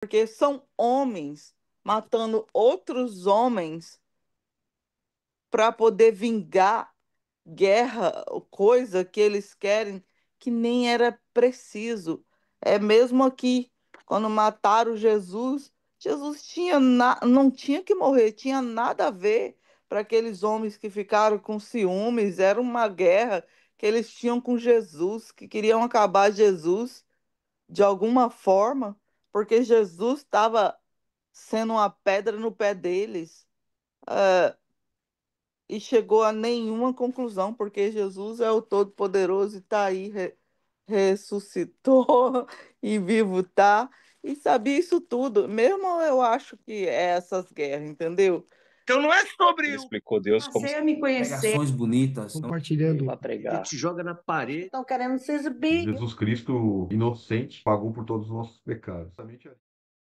porque são homens matando outros homens para poder vingar guerra, coisa que eles querem que nem era preciso. É mesmo aqui, quando mataram Jesus, Jesus não tinha que morrer, tinha nada a ver para aqueles homens que ficaram com ciúmes, era uma guerra que eles tinham com Jesus, que queriam acabar Jesus de alguma forma, porque Jesus estava sendo uma pedra no pé deles. Ah, e chegou a nenhuma conclusão, porque Jesus é o Todo-Poderoso e está aí, ressuscitou e vivo tá, e sabia isso tudo. Mesmo eu acho que é essas guerras, entendeu? Então não é Ele sobre o. explicou Deus como Passei a me conhecer. Pregações bonitas. compartilhando. para Ele pregar. te joga na parede. Estão querendo se exibir. Jesus Cristo, inocente, pagou por todos os nossos pecados.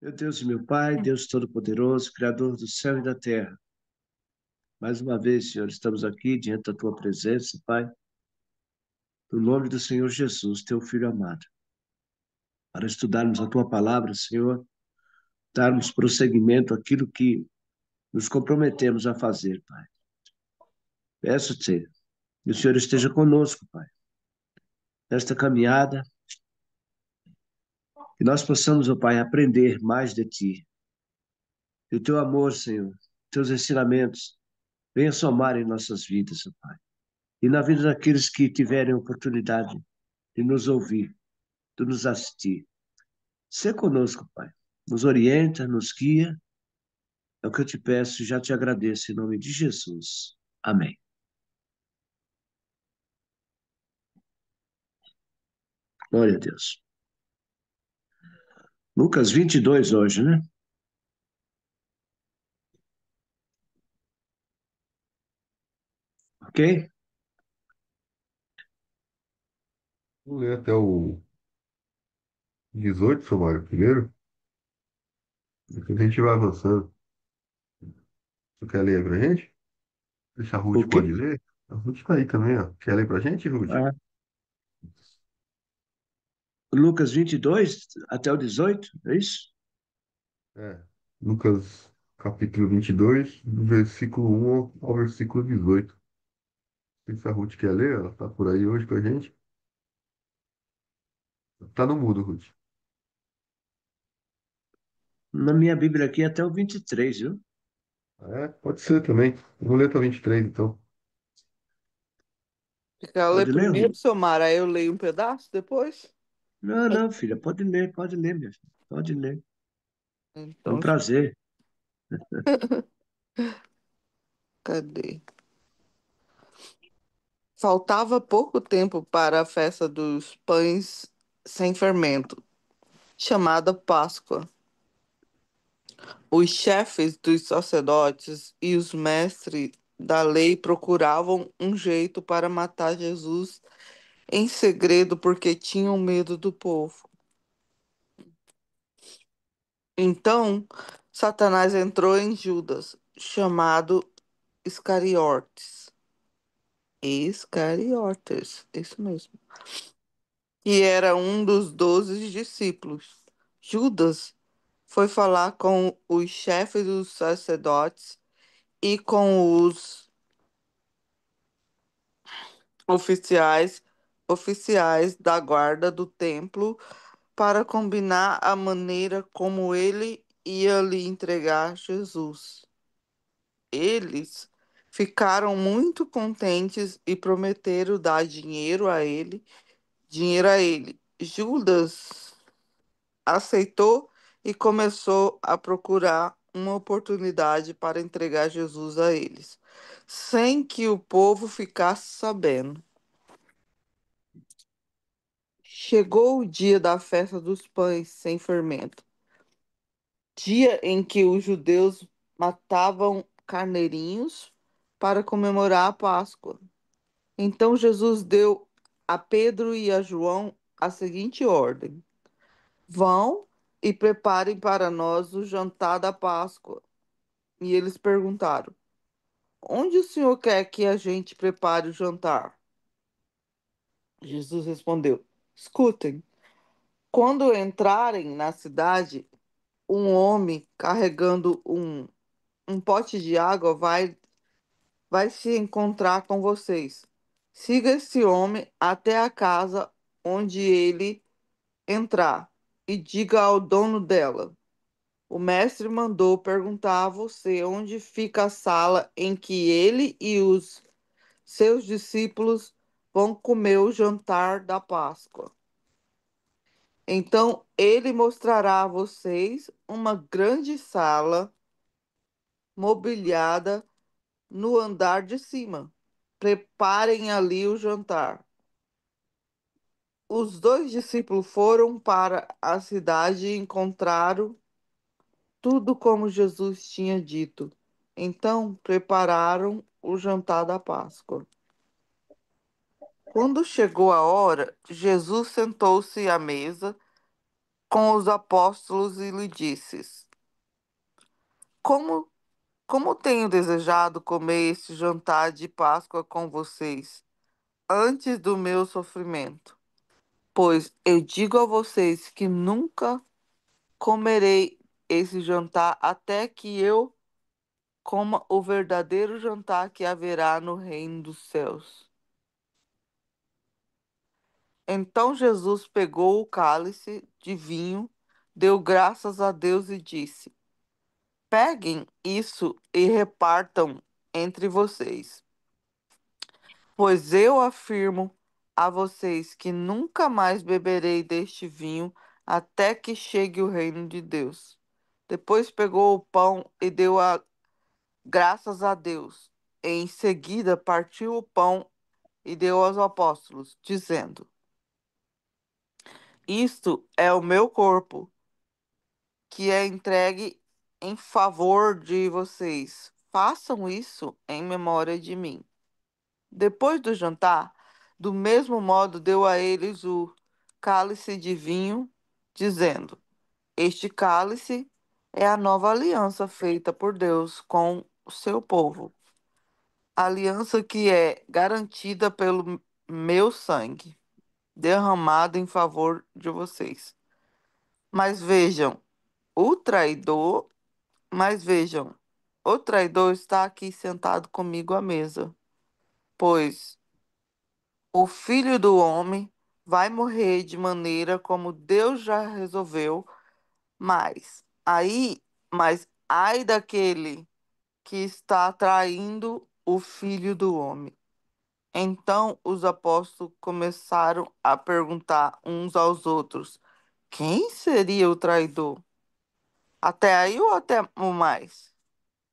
Meu Deus e meu Pai, Deus Todo-Poderoso, Criador do céu e da terra. Mais uma vez, Senhor, estamos aqui diante da Tua presença, Pai, no nome do Senhor Jesus, Teu Filho amado, para estudarmos a Tua palavra, Senhor, darmos prosseguimento àquilo que nos comprometemos a fazer, Pai. Peço-te que o Senhor esteja conosco, Pai, nesta caminhada, que nós possamos, ó Pai, aprender mais de Ti. E o Teu amor, Senhor, Teus ensinamentos, venha somar em nossas vidas, ó Pai. E na vida daqueles que tiverem oportunidade de nos ouvir, de nos assistir. Sê conosco, Pai. Nos orienta, nos guia. É o que eu te peço e já te agradeço em nome de Jesus. Amém. Glória a Deus. Lucas 22 hoje, né? Ok? Vamos ler até o 18, seu Mário, primeiro. Depois a gente vai avançando. Você quer ler aí pra gente? Deixa a Ruth O quê? pode ler. A Ruth está aí também, ó. Quer ler pra gente, Ruth? Ah, Lucas 22 até o 18, é isso? É. Lucas, capítulo 22, do versículo 1 ao versículo 18. Não sei se a Ruth quer ler, ela tá por aí hoje com a gente. Tá no mudo, Ruth. Na minha Bíblia aqui é até o 23, viu? É, pode ser também. Vou ler até o 23, então. Quer ler Pode ler, Rô? primeiro, seu Mara, aí eu leio um pedaço depois? Não, não, filha, pode ler, minha filha. Pode ler. É um Então, prazer. cadê? Faltava pouco tempo para a festa dos pães sem fermento, chamada Páscoa. Os chefes dos sacerdotes e os mestres da lei procuravam um jeito para matar Jesus em segredo porque tinham medo do povo. Então, Satanás entrou em Judas, chamado Iscariotes. Iscariotes, isso mesmo. E era um dos 12 discípulos. Judas foi falar com os chefes dos sacerdotes e com os oficiais oficiais da guarda do templo para combinar a maneira como ele ia lhe entregar Jesus. Eles ficaram muito contentes e prometeram dar dinheiro a ele. Judas aceitou e começou a procurar uma oportunidade para entregar Jesus a eles, sem que o povo ficasse sabendo. Chegou o dia da festa dos pães sem fermento, dia em que os judeus matavam carneirinhos para comemorar a Páscoa. Então Jesus deu a Pedro e a João a seguinte ordem: vão e preparem para nós o jantar da Páscoa. E eles perguntaram: onde o senhor quer que a gente prepare o jantar? Jesus respondeu: escutem, quando entrarem na cidade, um homem carregando um pote de água vai se encontrar com vocês. Siga esse homem até a casa onde ele entrar e diga ao dono dela: o mestre mandou perguntar a você onde fica a sala em que ele e os seus discípulos vão comer o jantar da Páscoa. Então ele mostrará a vocês uma grande sala mobiliada no andar de cima. Preparem ali o jantar. Os dois discípulos foram para a cidade e encontraram tudo como Jesus tinha dito. Então prepararam o jantar da Páscoa. Quando chegou a hora, Jesus sentou-se à mesa com os apóstolos e lhe disse: Como, como tenho desejado comer este jantar de Páscoa com vocês, antes do meu sofrimento. Pois eu digo a vocês que nunca comerei esse jantar até que eu coma o verdadeiro jantar que haverá no reino dos céus. Então Jesus pegou o cálice de vinho, deu graças a Deus e disse: Peguem isso e repartam entre vocês, pois eu afirmo a vocês que nunca mais beberei deste vinho até que chegue o reino de Deus. Depois pegou o pão e graças a Deus. Em seguida, partiu o pão e deu aos apóstolos, dizendo: Isto é o meu corpo, que é entregue em favor de vocês. Façam isso em memória de mim. Depois do jantar, do mesmo modo deu a eles o cálice de vinho, dizendo: Este cálice é a nova aliança feita por Deus com o seu povo. Aliança que é garantida pelo meu sangue, derramado em favor de vocês. Mas vejam, o traidor, mas vejam, o traidor está aqui sentado comigo à mesa, pois o filho do homem vai morrer de maneira como Deus já resolveu, mas ai daquele que está traindo o filho do homem. Então os apóstolos começaram a perguntar uns aos outros: quem seria o traidor? Até aí ou até o mais?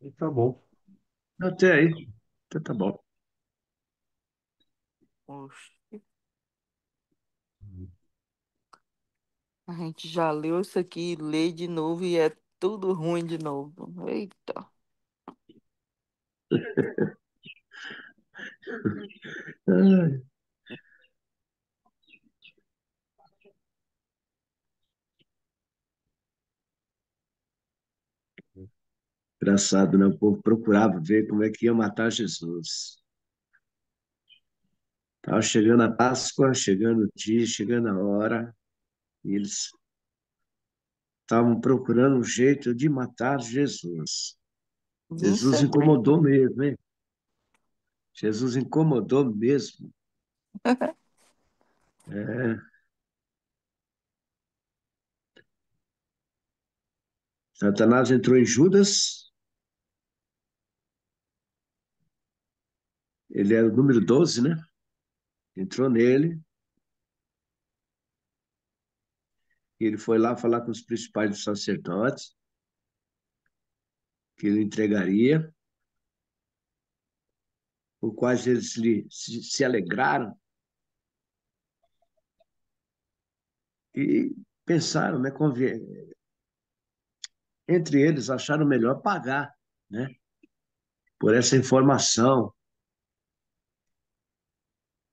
E tá bom. Até aí. Então tá bom. Oxe, a gente já leu isso aqui, lê de novo e é tudo ruim de novo. Eita. Ai, engraçado, né? O povo procurava ver como é que ia matar Jesus. Estava chegando a Páscoa, chegando o dia, chegando a hora, e eles estavam procurando um jeito de matar Jesus. Isso Jesus é bem. incomodou mesmo, hein? Jesus incomodou mesmo. É, Satanás entrou em Judas, ele era o número 12, né? Entrou nele, e ele foi lá falar com os principais dos sacerdotes, que ele entregaria, por quais eles se alegraram e pensaram, né? Entre eles, acharam melhor pagar, né? Por essa informação.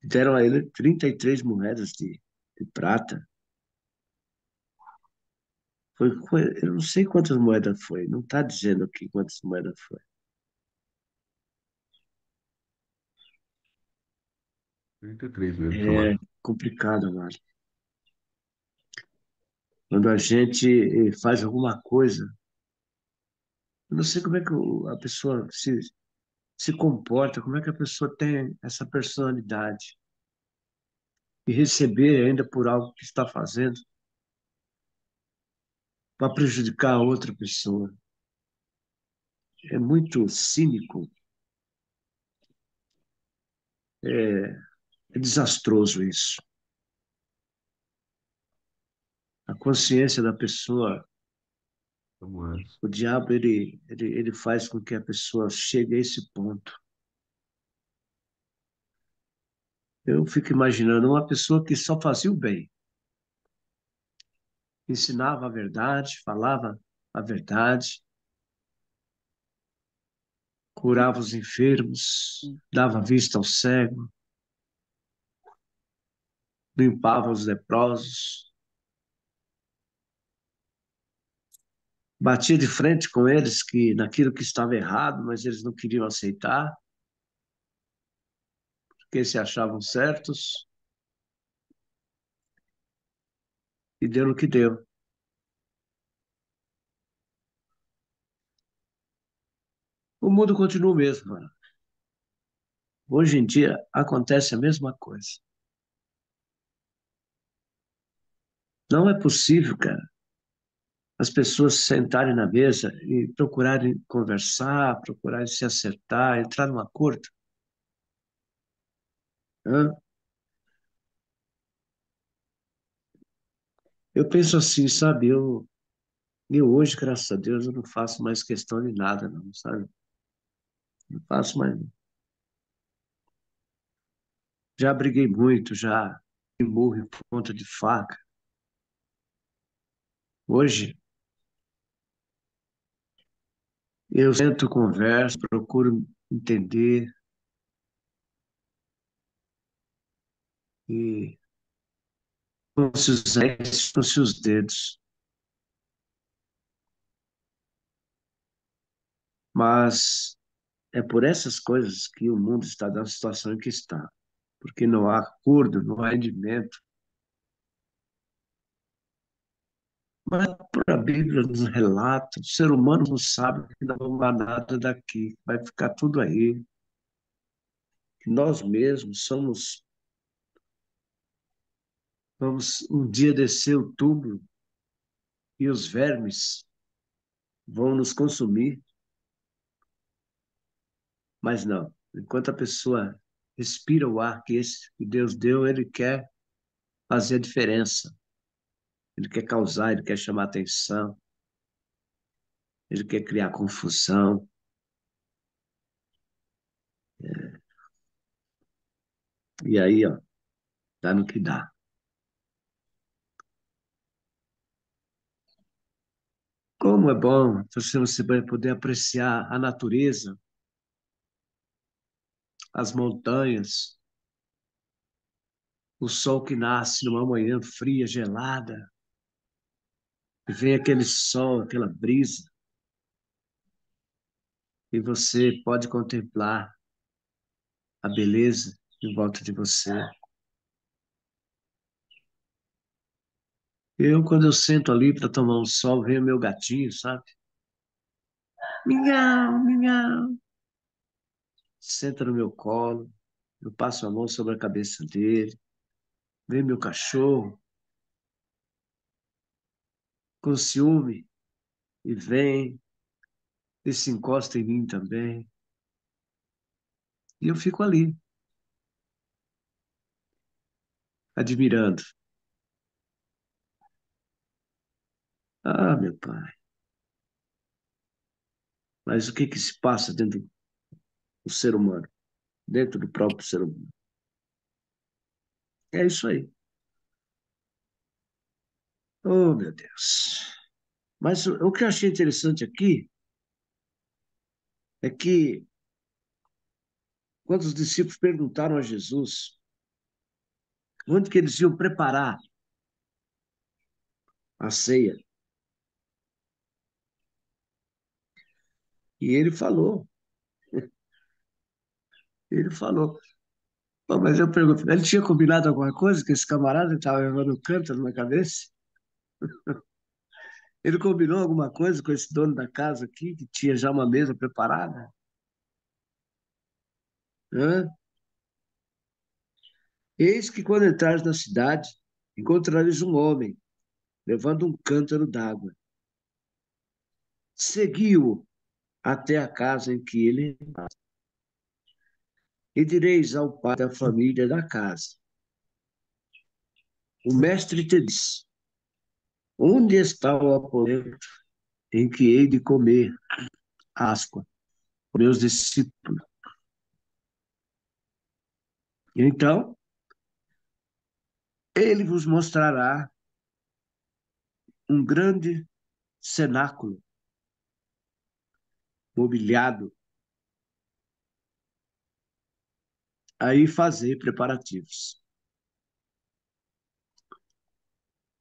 Deram a ele 33 moedas de prata. Eu não sei quantas moedas foi, não está dizendo aqui quantas moedas foi. 33 mesmo, É Samara. complicado, mano. Quando a gente faz alguma coisa, eu não sei como é que a pessoa se comporta, como é que a pessoa tem essa personalidade e receber ainda por algo que está fazendo para prejudicar a outra pessoa. É muito cínico, é, é desastroso isso. A consciência da pessoa, Como é? o diabo, ele faz com que a pessoa chegue a esse ponto. Eu fico imaginando uma pessoa que só fazia o bem, ensinava a verdade, falava a verdade, curava os enfermos, dava vista ao cego, limpava os leprosos, batia de frente com eles que naquilo que estava errado, mas eles não queriam aceitar, porque se achavam certos, e deu no que deu. O mundo continua o mesmo, mano. Hoje em dia acontece a mesma coisa. Não é possível, cara, as pessoas sentarem na mesa e procurarem conversar, procurarem se acertar, entrar num acordo. Hã? Eu penso assim, sabe? Eu hoje, graças a Deus, eu não faço mais questão de nada, não, sabe? Não faço mais. Já briguei muito, já me murro em ponta de faca. Hoje, eu sento, converso, procuro entender e com-se os és, com-se os dedos. Mas é por essas coisas que o mundo está na situação em que está. Porque não há acordo, não há rendimento. Mas por a Bíblia nos relata, o ser humano não sabe que não há nada daqui, vai ficar tudo aí. Que nós mesmos vamos um dia descer o túmulo e os vermes vão nos consumir, mas não. Enquanto a pessoa respira o ar que esse que Deus deu, ele quer fazer a diferença. Ele quer causar, ele quer chamar atenção, ele quer criar confusão. E aí, ó, dá no que dá. Como é bom você vai poder apreciar a natureza, as montanhas, o sol que nasce numa manhã fria, gelada, e vem aquele sol, aquela brisa, e você pode contemplar a beleza em volta de você. Quando eu sento ali para tomar um sol, vem o meu gatinho, sabe? Minhau, minhau. Senta no meu colo, eu passo a mão sobre a cabeça dele, vem meu cachorro com ciúme e vem e se encosta em mim também. E eu fico ali, admirando. Ah, meu pai, mas o que que se passa dentro do ser humano, dentro do próprio ser humano? É isso aí. Oh, meu Deus. Mas o que eu achei interessante aqui é que quando os discípulos perguntaram a Jesus quando que eles iam preparar a ceia, e ele falou, "Pô, mas eu pergunto, ele tinha combinado alguma coisa que esse camarada estava levando câncer na cabeça? Ele combinou alguma coisa com esse dono da casa aqui, que tinha já uma mesa preparada? Hã? Eis que quando entrares na cidade, encontrareis um homem levando um cântaro d'água. Segui-o até a casa em que ele e direis ao pai da família da casa: o mestre te diz, onde está o aposento em que hei de comer Páscoa, meus discípulos? Então, ele vos mostrará um grande cenáculo mobiliado, aí fazei preparativos.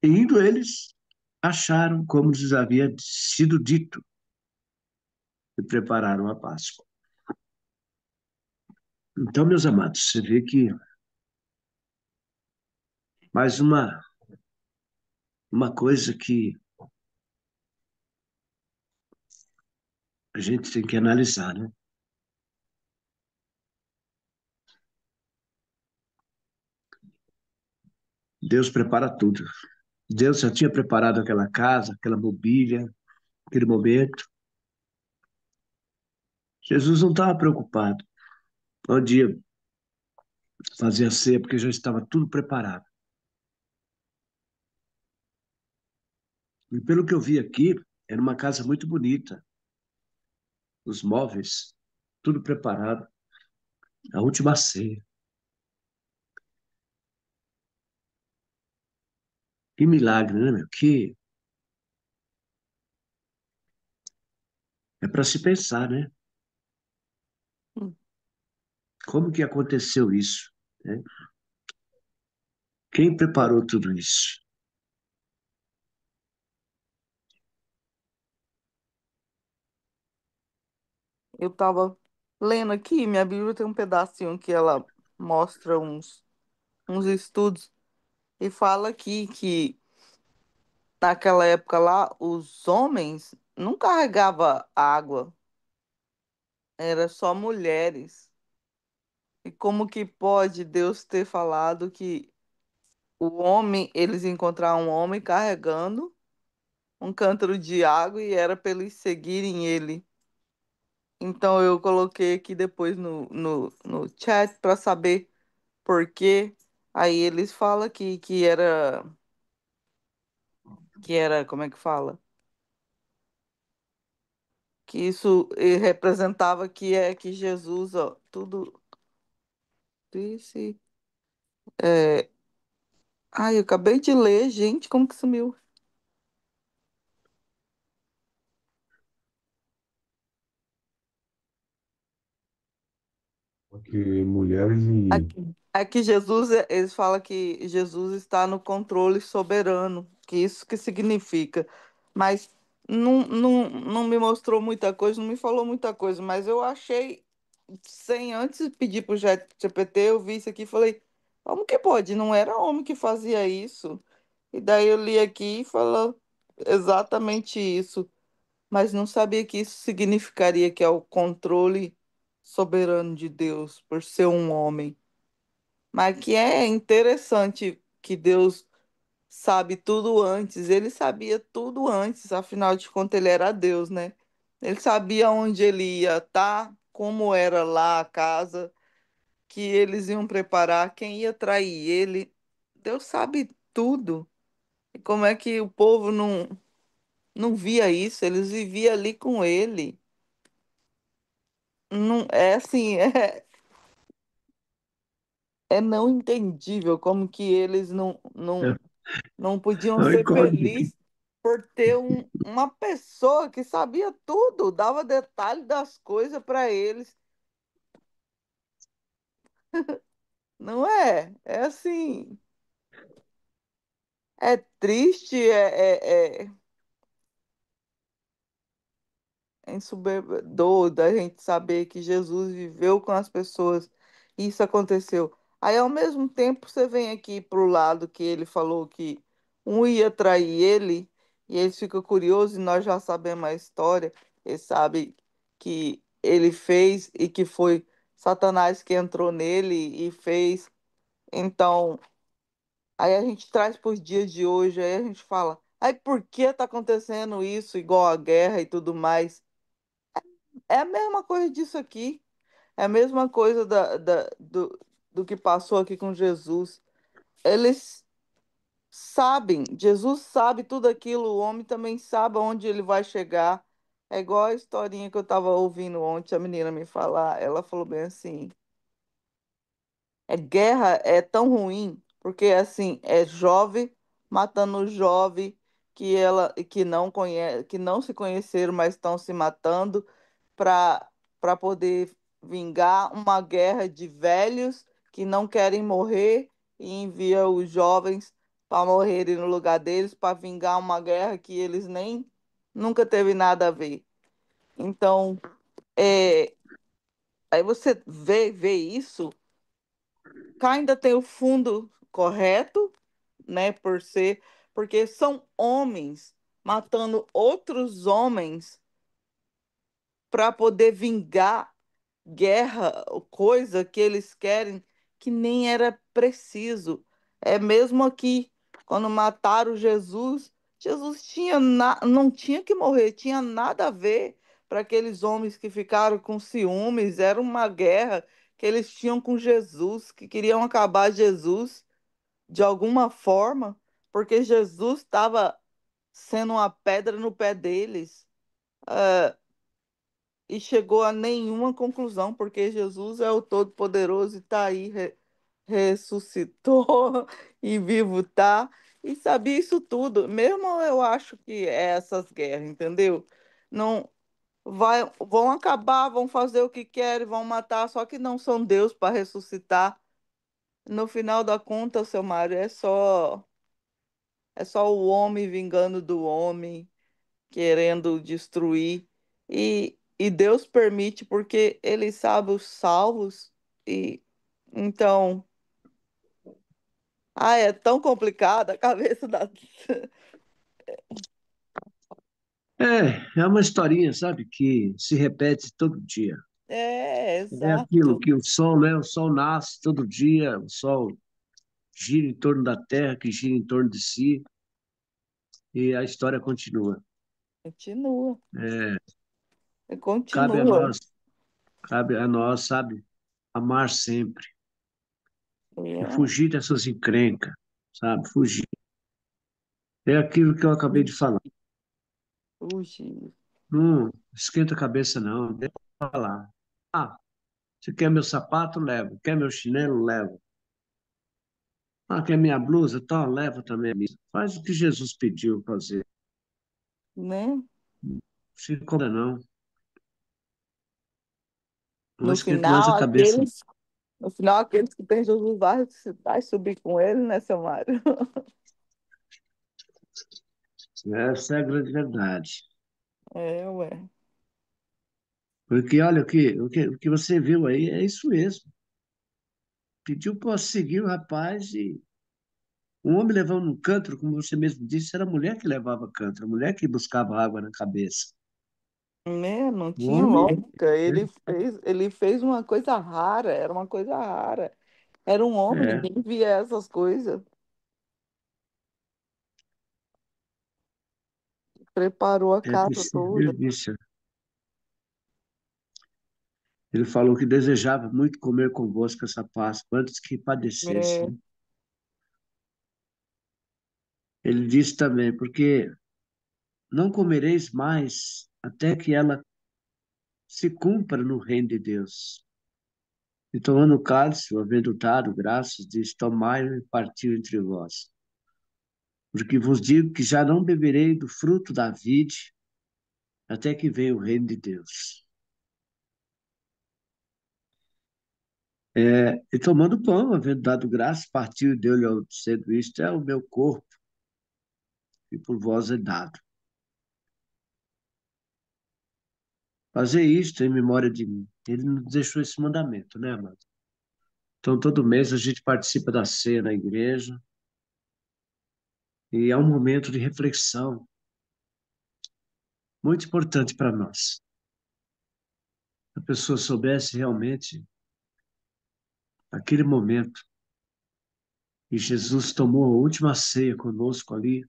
E indo eles, acharam como lhes havia sido dito e prepararam a Páscoa. Então, meus amados, você vê que mais uma coisa que a gente tem que analisar, né? Deus prepara tudo. Deus já tinha preparado aquela casa, aquela mobília, aquele momento. Jesus não estava preocupado. Onde ia fazer a ceia, porque já estava tudo preparado. E pelo que eu vi aqui, era uma casa muito bonita. Os móveis, tudo preparado. A última ceia. Que milagre, né, meu? Que é para se pensar, né? Hum. Como que aconteceu isso, né? Quem Eu, preparou tudo isso? eu tava lendo aqui, minha Bíblia tem um pedacinho que ela mostra uns estudos e fala aqui que naquela época lá os homens não carregavam água, era só mulheres. E como que pode Deus ter falado que o homem, eles encontraram um homem carregando um cântaro de água e era para eles seguirem ele? Então eu coloquei aqui depois no chat para saber por quê. Aí eles falam que era, como é que fala? Que isso representava que Jesus, ó, tudo disse. É, ai, eu acabei de ler, gente, como que sumiu? Porque mulheres e. Aqui Jesus, eles falam que Jesus está no controle soberano, que isso que significa. Mas não me mostrou muita coisa, não me falou muita coisa, mas eu achei, sem antes pedir para o ChatGPT, eu vi isso aqui e falei, como que pode? Não era homem que fazia isso. E daí eu li aqui e falou exatamente isso, mas não sabia que isso significaria que é o controle soberano de Deus, por ser um homem. Mas que é interessante que Deus sabe tudo antes. Ele sabia tudo antes, afinal de contas, ele era Deus, né? Ele sabia onde ele ia estar, como era lá a casa, que eles iam preparar, quem ia trair ele. Deus sabe tudo. E como é que o povo não via isso? Eles viviam ali com ele. Não, é assim, é não entendível como que eles não podiam É uma ser incógnita. felizes por ter uma pessoa que sabia tudo, dava detalhe das coisas para eles. Não é? É assim, é triste, é ensurdecedor da gente saber que Jesus viveu com as pessoas e isso aconteceu. Aí, ao mesmo tempo, você vem aqui para o lado que ele falou que um ia trair ele, e eles ficam curiosos, e nós já sabemos a história, eles sabem que ele fez e que foi Satanás que entrou nele e fez. Então, aí a gente traz para os dias de hoje, aí a gente fala, aí por que tá acontecendo isso, igual a guerra e tudo mais? É a mesma coisa disso aqui, é a mesma coisa do que passou aqui com Jesus. Eles sabem, Jesus sabe tudo aquilo, o homem também sabe aonde ele vai chegar. É igual a historinha que eu estava ouvindo ontem, a menina me falar. Ela falou bem assim: guerra é tão ruim, porque assim, é jovem matando jovem que não conhece, que não se conheceram, mas estão se matando para poder vingar uma guerra de velhos que não querem morrer e envia os jovens para morrerem no lugar deles para vingar uma guerra que eles nem nunca teve nada a ver. Então, é, aí você vê isso, cá ainda tem o fundo correto, né, porque são homens matando outros homens para poder vingar guerra, coisa que eles querem que nem era preciso. É mesmo aqui, quando mataram Jesus, Jesus não tinha que morrer, tinha nada a ver para aqueles homens que ficaram com ciúmes, era uma guerra que eles tinham com Jesus, que queriam acabar Jesus de alguma forma, porque Jesus estava sendo uma pedra no pé deles. Ah, e chegou a nenhuma conclusão, porque Jesus é o Todo-Poderoso e está aí, ressuscitou e vivo tá, e sabia isso tudo. Mesmo eu acho que é essas guerras, entendeu? Não vão acabar, vão fazer o que querem, vão matar, só que não são Deus para ressuscitar. No final da conta, seu Mário, é só o homem vingando do homem querendo destruir. E Deus permite porque Ele sabe os salvos. E então, é tão complicada a cabeça da. É uma historinha, sabe, que se repete todo dia. É, É aquilo exato. que o sol, né? O sol nasce todo dia, o sol gira em torno da Terra, que gira em torno de si, e a história continua. Continua. É, cabe a Continua. nós, cabe a nós, sabe, amar sempre e É, fugir dessas encrencas, sabe, fugir. É aquilo que eu acabei de fugir, falar. fugir, Não esquenta a cabeça, não. Deixa eu falar. Ah, você quer meu sapato? Levo. Quer meu chinelo? Levo. Ah, quer minha blusa? Então, leva também a minha. Faz o que Jesus pediu fazer. né? Não se incomoda, não. Não No esquenta mais final, a cabeça. aqueles que têm Jesus vai subir com ele, né, seu Mário? Essa é a grande verdade. É, ué. Porque, olha, o que você viu aí é isso mesmo. Pediu para seguir o rapaz e um homem levando um cântaro, como você mesmo disse, era a mulher que levava cântaro, a mulher que buscava água na cabeça. Né? Não O tinha homem, lógica. né? Ele fez uma coisa rara, era uma coisa rara. Era um homem, É, ninguém via essas coisas. Preparou a é casa preciso, toda. ele disse, ele falou que desejava muito comer convosco essa Páscoa antes que padecesse, É, né? Ele disse também, porque não comereis mais até que ela se cumpra no reino de Deus. E tomando o cálice, havendo dado graças, diz, tomai e partiu entre vós. Porque vos digo que já não beberei do fruto da vide até que venha o reino de Deus. E tomando o pão, havendo dado graças, partiu e deu-lhe ao dizendo, isto é o meu corpo, que por vós é dado. Fazer isto em memória de mim. Ele nos deixou esse mandamento, né, amado? Então, todo mês a gente participa da ceia na igreja E é um momento de reflexão muito importante para nós. Se a pessoa soubesse realmente aquele momento e Jesus tomou a última ceia conosco ali,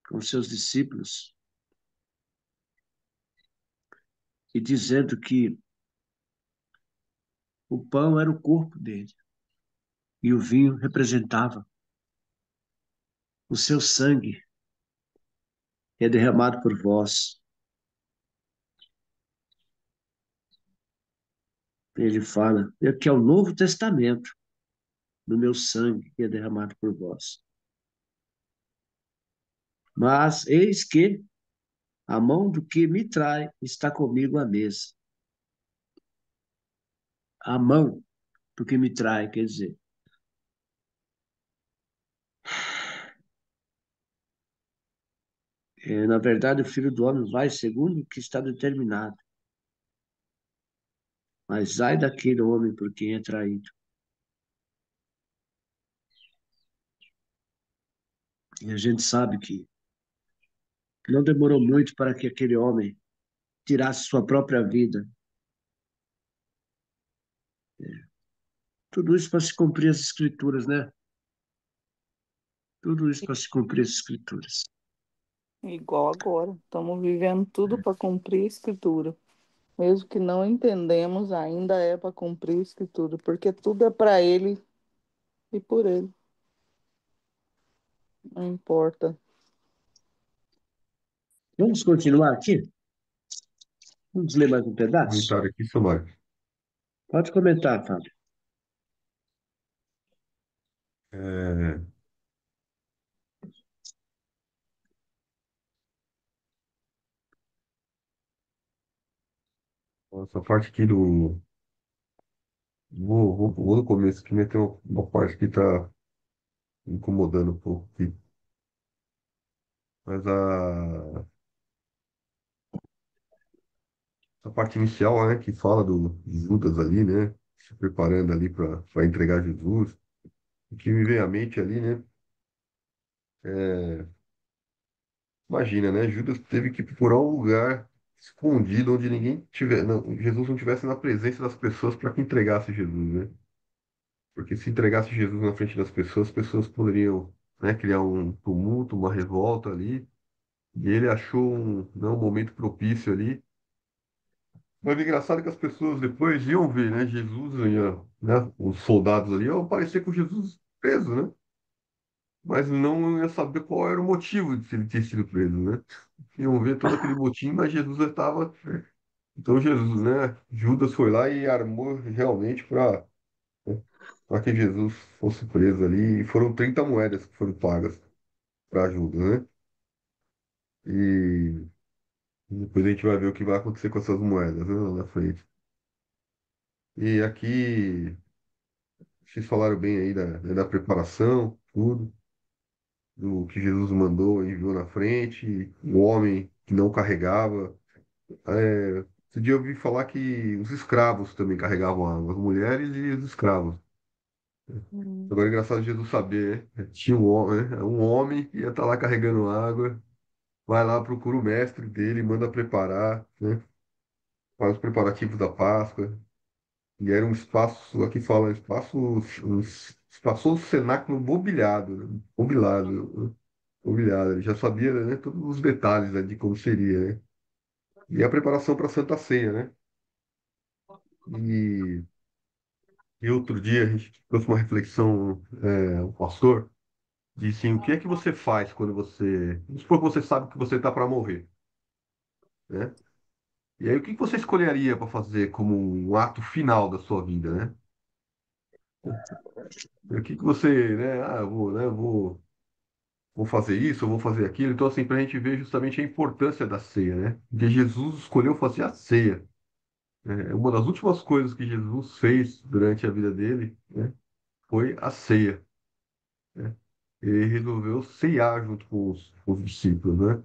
com seus discípulos, e dizendo que o pão era o corpo dele e o vinho representava o seu sangue, que é derramado por vós. Ele fala, que é o Novo Testamento do meu sangue, que é derramado por vós. Mas eis que a mão do que me trai está comigo à mesa. A mão do que me trai, quer dizer, na verdade, o Filho do Homem vai segundo o que está determinado. Mas ai daquele homem por quem é traído. E a gente sabe que não demorou muito para que aquele homem tirasse sua própria vida. Tudo isso para se cumprir as escrituras, né? Tudo isso para se cumprir as escrituras. Igual agora. Estamos vivendo tudo para cumprir a escritura. Mesmo que não entendemos, ainda é para cumprir a escritura, porque tudo é para ele e por ele. Não importa. Vamos continuar aqui? Vamos ler mais um pedaço? Comentário aqui, seu Mário. Pode comentar, Fábio. É, essa parte aqui do. Vou no começo aqui, meter uma parte que tá incomodando um pouco aqui. Mas a parte inicial, né, que fala do Judas ali, né, se preparando ali para entregar Jesus. O que me vem à mente ali, né, é, imagina, né, Judas teve que procurar um lugar escondido onde ninguém tiver, não, Jesus não tivesse na presença das pessoas para que entregasse Jesus, né? Porque se entregasse Jesus na frente das pessoas, as pessoas poderiam, né, criar um tumulto, uma revolta ali. E ele achou um momento propício ali. Mas o engraçado é que as pessoas depois iam ver, né? Jesus, né? Os soldados ali iam aparecer com Jesus preso, né? Mas não ia saber qual era o motivo de ele ter sido preso, né? Iam ver todo aquele motim, mas Jesus já estava. Então Jesus, né? Judas foi lá e armou realmente para que Jesus fosse preso ali. E foram 30 moedas que foram pagas para Judas, né? E depois a gente vai ver o que vai acontecer com essas moedas, né? Lá na frente. E aqui. Vocês falaram bem aí da preparação, tudo, do que Jesus mandou, enviou na frente, o homem que não carregava. Esse dia eu ouvi falar que os escravos também carregavam água, as mulheres e os escravos. Hum. Agora é engraçado Jesus saber, né? Tinha um homem que ia estar lá carregando água, vai lá, procura o mestre dele, manda preparar, né? Faz os preparativos da Páscoa. E era um espaço, aqui fala, um espaçoso cenáculo mobiliado, né? Mobiliado. Ele já sabia, né, todos os detalhes, né, de como seria, né? E a preparação para a Santa Ceia, né? E, e outro dia a gente trouxe uma reflexão, o pastor disse assim, o que é que você faz quando você... Vamos supor que você sabe que você está para morrer, né? E aí o que que você escolheria para fazer como um ato final da sua vida, né? O que que você, né? Ah, eu vou, né? Vou fazer isso, eu vou fazer aquilo. Então, assim, para a gente ver justamente a importância da ceia, né? Porque Jesus escolheu fazer a ceia. Uma das últimas coisas que Jesus fez durante a vida dele, né, foi a ceia, né? Ele resolveu ceiar junto com os discípulos, né?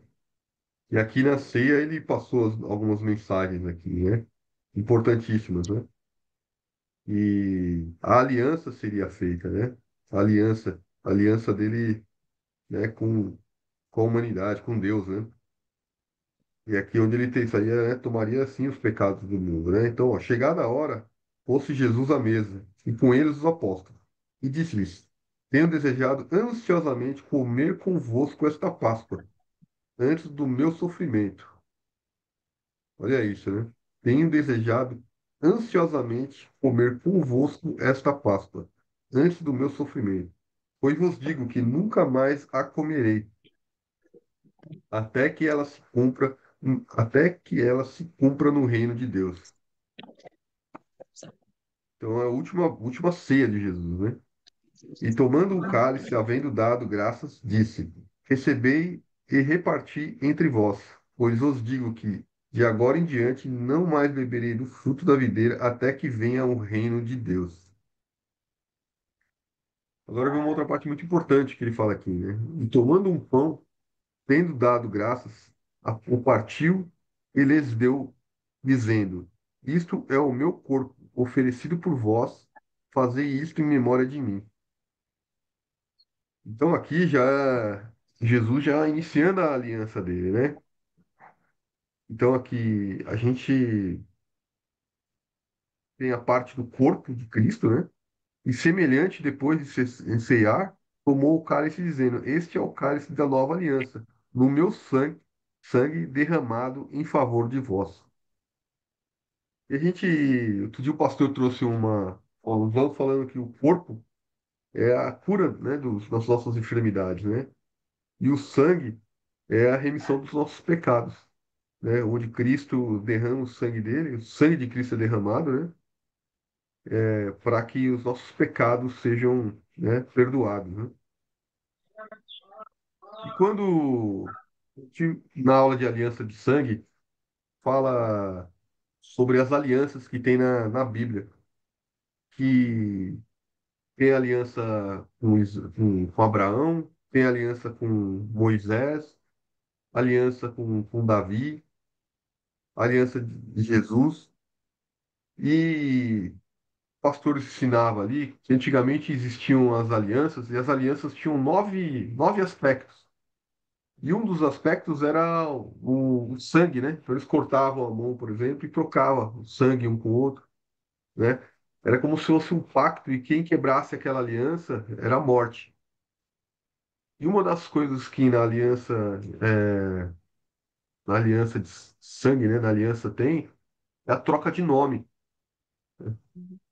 E aqui na ceia ele passou algumas mensagens aqui, né? Importantíssimas, né? E a aliança seria feita, né? A aliança dele né, com a humanidade, com Deus, né? E aqui onde ele tem isso aí, né, tomaria assim os pecados do mundo, né? Então, ó, chegada a hora, pôs-se Jesus à mesa, e com eles os apóstolos, e disse-lhes: Tenho desejado ansiosamente comer convosco esta Páscoa, antes do meu sofrimento. Olha isso, né? Tenho desejado ansiosamente comer convosco esta Páscoa, antes do meu sofrimento. Pois vos digo que nunca mais a comerei, até que ela se cumpra, até que ela se cumpra no reino de Deus. Então é a última ceia de Jesus, né? E tomando o cálice, havendo dado graças, disse: Recebei e reparti entre vós, pois vos digo que de agora em diante não mais beberei do fruto da videira até que venha o reino de Deus. Agora vem uma outra parte muito importante que ele fala aqui, né? E tomando um pão, tendo dado graças, o partiu e lhes deu, dizendo: Isto é o meu corpo, oferecido por vós, fazei isto em memória de mim. Então aqui já Jesus já iniciando a aliança dele, né? Então aqui a gente tem a parte do corpo de Cristo, né? E semelhante, depois de ceiar, tomou o cálice dizendo: Este é o cálice da nova aliança, no meu sangue, sangue derramado em favor de vós. E a gente, outro dia o pastor trouxe uma alusão falando que o corpo é a cura, né, das nossas enfermidades, né? E o sangue é a remissão dos nossos pecados, né? Onde Cristo derrama o sangue dele, o sangue de Cristo é derramado, né? Para que os nossos pecados sejam, né, perdoados, né? E quando na aula de aliança de sangue fala sobre as alianças que tem na Bíblia, que tem aliança com Abraão, tem aliança com Moisés, aliança com Davi, aliança de Jesus. E o pastor ensinava ali que antigamente existiam as alianças, e as alianças tinham nove aspectos. E um dos aspectos era o sangue, né? Então eles cortavam a mão, por exemplo, e trocavam o sangue um com o outro, né? Era como se fosse um pacto, e quem quebrasse aquela aliança era a morte. E uma das coisas que na aliança de sangue, né, na aliança tem, é a troca de nome.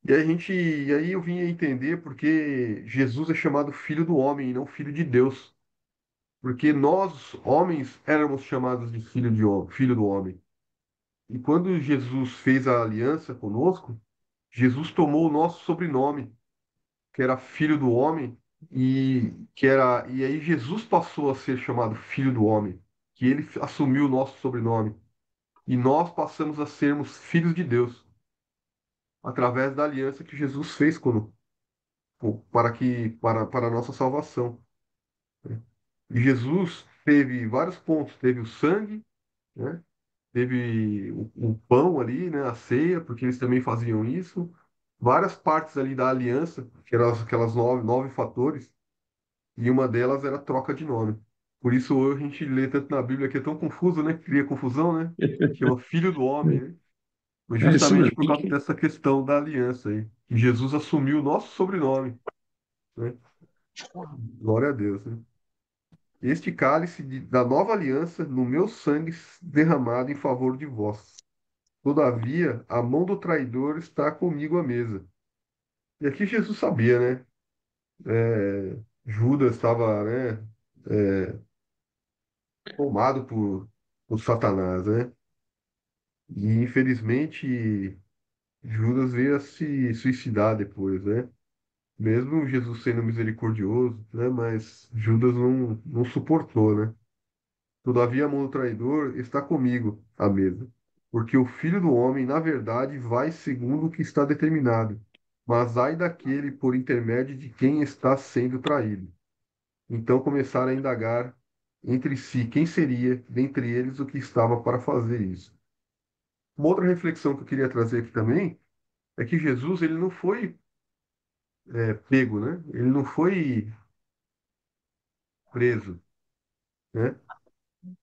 E aí eu vim a entender porque Jesus é chamado Filho do Homem e não Filho de Deus. Porque nós, homens, éramos chamados de Filho do Homem. E quando Jesus fez a aliança conosco, Jesus tomou o nosso sobrenome, que era Filho do Homem, e aí Jesus passou a ser chamado Filho do Homem, que ele assumiu o nosso sobrenome. E nós passamos a sermos filhos de Deus, através da aliança que Jesus fez para a nossa salvação. E Jesus teve vários pontos, teve o sangue, né? Teve o pão ali, né? A ceia, porque eles também faziam isso. Várias partes ali da aliança, que eram aquelas nove fatores, e uma delas era a troca de nome. Por isso hoje a gente lê tanto na Bíblia que é tão confuso, né? Cria confusão, né? Chama Filho do Homem, né? Mas É isso justamente mesmo. por causa dessa questão da aliança aí. Que Jesus assumiu o nosso sobrenome, né? Glória a Deus, né? Este cálice da nova aliança no meu sangue derramado em favor de vós. Todavia, a mão do traidor está comigo à mesa. E aqui Jesus sabia, né? Judas estava, né, tomado por Satanás, né? E infelizmente Judas veio a se suicidar depois, né? Mesmo Jesus sendo misericordioso, né? Mas Judas não suportou, né? Todavia a mão do traidor está comigo à mesa, porque o Filho do Homem, na verdade, vai segundo o que está determinado. Mas ai daquele por intermédio de quem está sendo traído. Então começaram a indagar entre si quem seria dentre eles o que estava para fazer isso. Uma outra reflexão que eu queria trazer aqui também é que Jesus ele não foi pego, né? Ele não foi preso, né?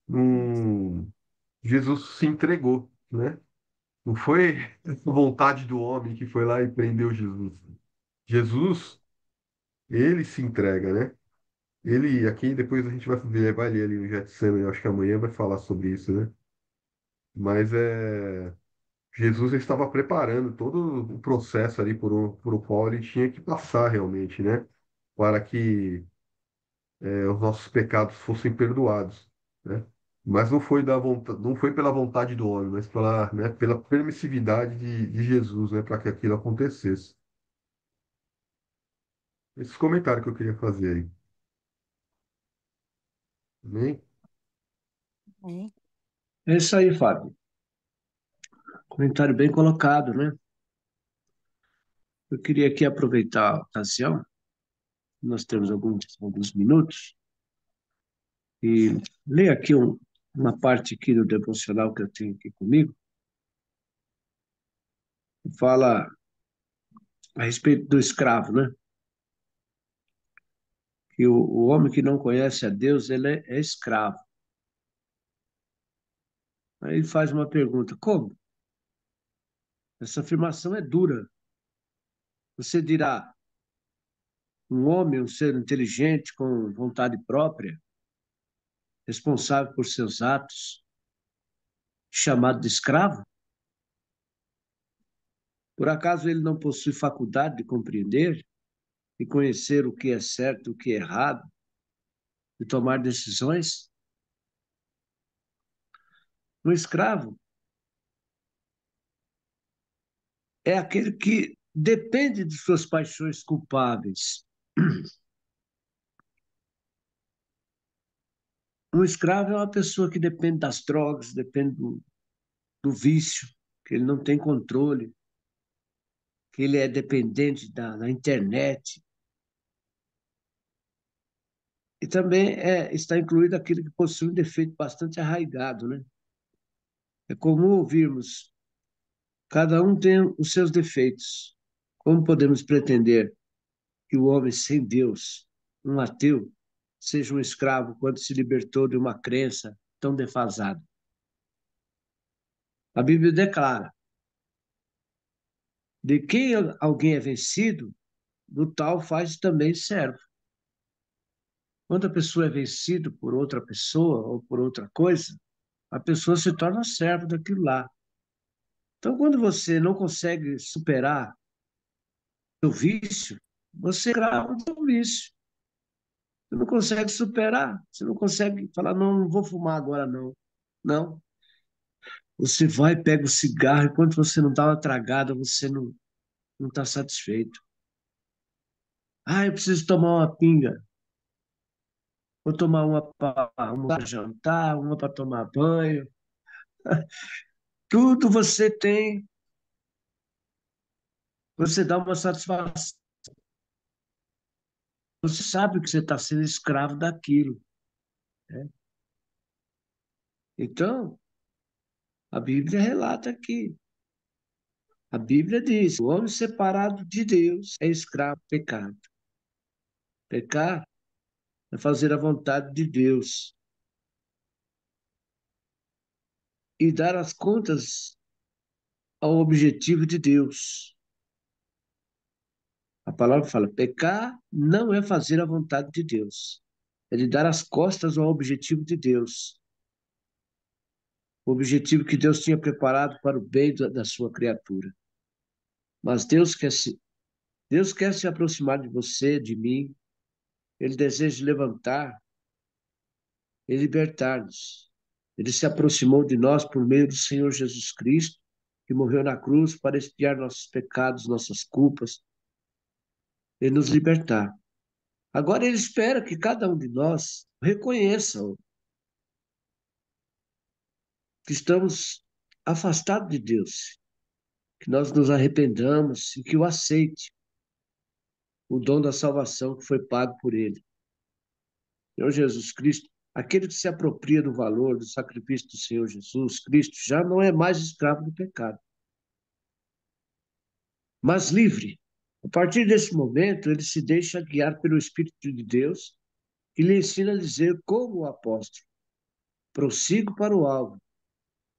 Não- Jesus se entregou, né? Não foi a vontade do homem que foi lá e prendeu Jesus. Jesus, ele se entrega, né? Ele, aqui depois a gente vai ver, vai ler ali no Getsemane, eu acho que amanhã vai falar sobre isso, né? Mas Jesus estava preparando todo o processo ali por o qual ele tinha que passar realmente, né? Para que os nossos pecados fossem perdoados, né? Mas não foi não foi pela vontade do homem, mas pela, né, pela permissividade de Jesus, né, para que aquilo acontecesse. Esse comentário que eu queria fazer aí. Amém? Hein? É isso aí, Fábio. Comentário bem colocado, né? Eu queria aqui aproveitar a ocasião, nós temos alguns minutos, e ler aqui uma parte aqui do devocional que eu tenho aqui comigo, que fala a respeito do escravo, né? Que o homem que não conhece a Deus, ele é escravo. Aí ele faz uma pergunta: como? Essa afirmação é dura. Você dirá, um homem, um ser inteligente, com vontade própria, responsável por seus atos, chamado de escravo? Por acaso ele não possui faculdade de compreender e conhecer o que é certo e o que é errado, e tomar decisões? Um escravo é aquele que depende de suas paixões culpáveis. Um escravo é uma pessoa que depende das drogas, depende do vício, que ele não tem controle, que ele é dependente da internet. E também está incluído aquele que possui um defeito bastante arraigado, né? É comum ouvirmos, cada um tem os seus defeitos. Como podemos pretender que o homem sem Deus, um ateu, seja um escravo quando se libertou de uma crença tão defasada? A Bíblia declara: de quem alguém é vencido, do tal faz também servo. Quando a pessoa é vencida por outra pessoa ou por outra coisa, a pessoa se torna servo daquilo lá. Então, quando você não consegue superar o vício, você é escravo do vício. Você não consegue superar, você não consegue falar, não, não vou fumar agora, não. Não. Você vai, pega o cigarro, e quando você não dá uma tragada, você não está satisfeito. Ah, eu preciso tomar uma pinga. Vou tomar uma para jantar, uma para tomar banho. Tudo você tem, você dá uma satisfação. Você sabe que você está sendo escravo daquilo, né? Então, a Bíblia relata aqui. A Bíblia diz: o homem separado de Deus é escravo do pecado. Pecar é fazer a vontade de Deus e dar as contas ao objetivo de Deus. A palavra fala: pecar não é fazer a vontade de Deus, é de dar as costas ao objetivo de Deus, o objetivo que Deus tinha preparado para o bem da sua criatura. Mas Deus quer se aproximar de você, de mim. Ele deseja levantar e libertar-nos. Ele se aproximou de nós por meio do Senhor Jesus Cristo, que morreu na cruz para expiar nossos pecados, nossas culpas e nos libertar. Agora ele espera que cada um de nós reconheça que estamos afastados de Deus, que nós nos arrependamos e que o aceite, o dom da salvação que foi pago por ele. Senhor Jesus Cristo, aquele que se apropria do valor do sacrifício do Senhor Jesus Cristo, já não é mais escravo do pecado, mas livre. A partir desse momento, ele se deixa guiar pelo Espírito de Deus que lhe ensina a dizer como o apóstolo: prossigo para o alvo,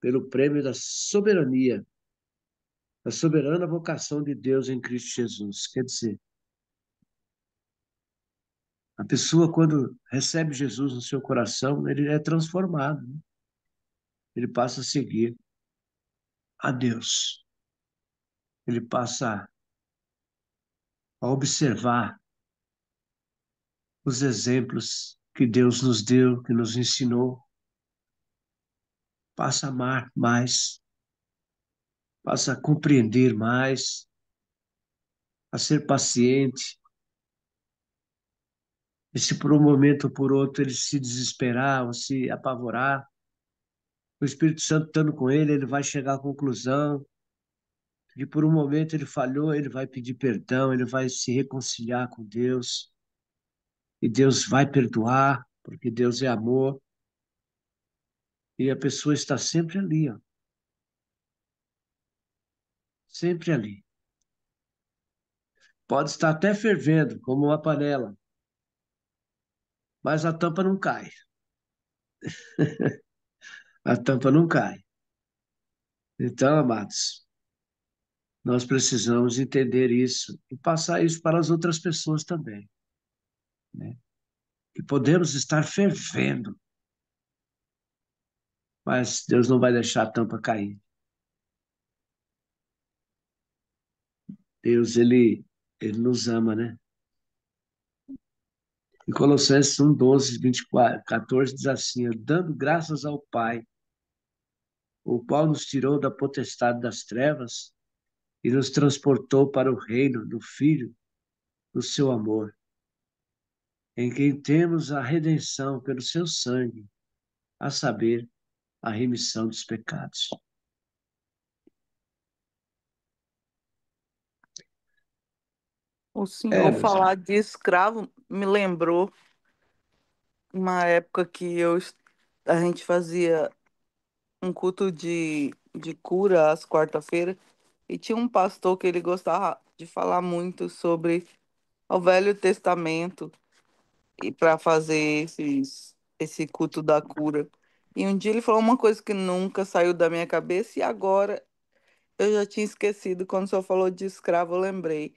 pelo prêmio da soberana vocação de Deus em Cristo Jesus. Quer dizer, a pessoa, quando recebe Jesus no seu coração, ele é transformado, né? Ele passa a seguir a Deus. Ele passa a observar os exemplos que Deus nos deu, que nos ensinou, passa a amar mais, passa a compreender mais, a ser paciente. E se por um momento ou por outro ele se desesperar ou se apavorar, o Espírito Santo estando com ele, ele vai chegar à conclusão que por um momento ele falhou, ele vai pedir perdão, ele vai se reconciliar com Deus, e Deus vai perdoar, porque Deus é amor, e a pessoa está sempre ali, ó, sempre ali. Pode estar até fervendo, como uma panela, mas a tampa não cai. A tampa não cai. Então, amados, nós precisamos entender isso e passar isso para as outras pessoas também, né? Que podemos estar fervendo, mas Deus não vai deixar a tampa cair. Deus, ele nos ama, né? Em Colossenses 1, 12, 24, 14 diz assim: dando graças ao Pai, o qual nos tirou da potestade das trevas e nos transportou para o reino do Filho do seu amor, em quem temos a redenção pelo seu sangue, a saber, a remissão dos pecados. O senhor Meus irmãos. falar de escravo me lembrou uma época que a gente fazia um culto de cura às quarta-feiras e tinha um pastor que ele gostava de falar muito sobre o Velho Testamento e para fazer esse culto da cura. E um dia ele falou uma coisa que nunca saiu da minha cabeça e agora eu já tinha esquecido. Quando o senhor falou de escravo, eu lembrei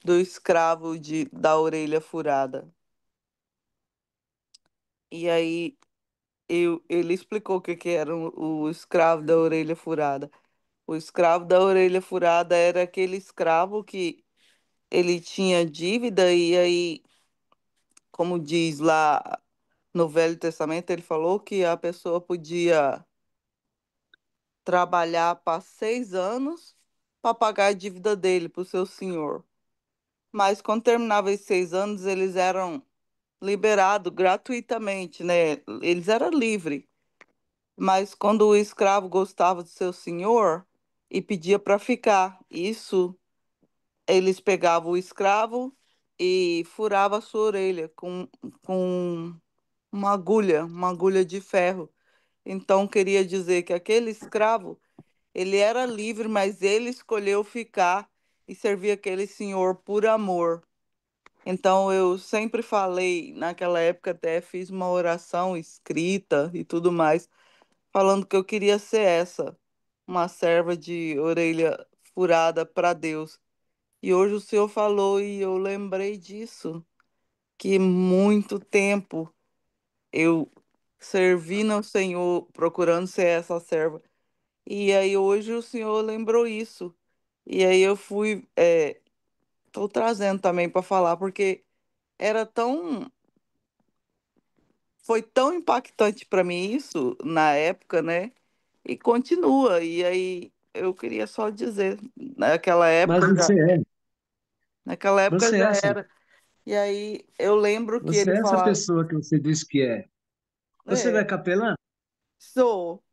do escravo da orelha furada. E aí ele explicou o que, que era o escravo da orelha furada. O escravo da orelha furada era aquele escravo que ele tinha dívida e aí, como diz lá no Velho Testamento, ele falou que a pessoa podia trabalhar para 6 anos para pagar a dívida dele para o seu senhor. Mas quando terminava esses 6 anos, eles eram liberados gratuitamente, né? Eles eram livres. Mas quando o escravo gostava do seu senhor e pedia para ficar, isso eles pegavam o escravo e furavam a sua orelha com uma agulha de ferro. Então queria dizer que aquele escravo, ele era livre, mas ele escolheu ficar e servir aquele senhor por amor. Então eu sempre falei, naquela época até fiz uma oração escrita e tudo mais, falando que eu queria ser essa, uma serva de orelha furada para Deus. E hoje o senhor falou e eu lembrei disso, que muito tempo eu servi no Senhor procurando ser essa serva. E aí hoje o senhor lembrou isso. E aí eu fui, estou trazendo também para falar, porque era tão, foi tão impactante para mim isso na época, né? E continua. E aí eu queria só dizer, Mas naquela época você é já essa, era. E aí eu lembro que você ele é essa falava, pessoa que você disse que é. Você não é é, capelã? sou.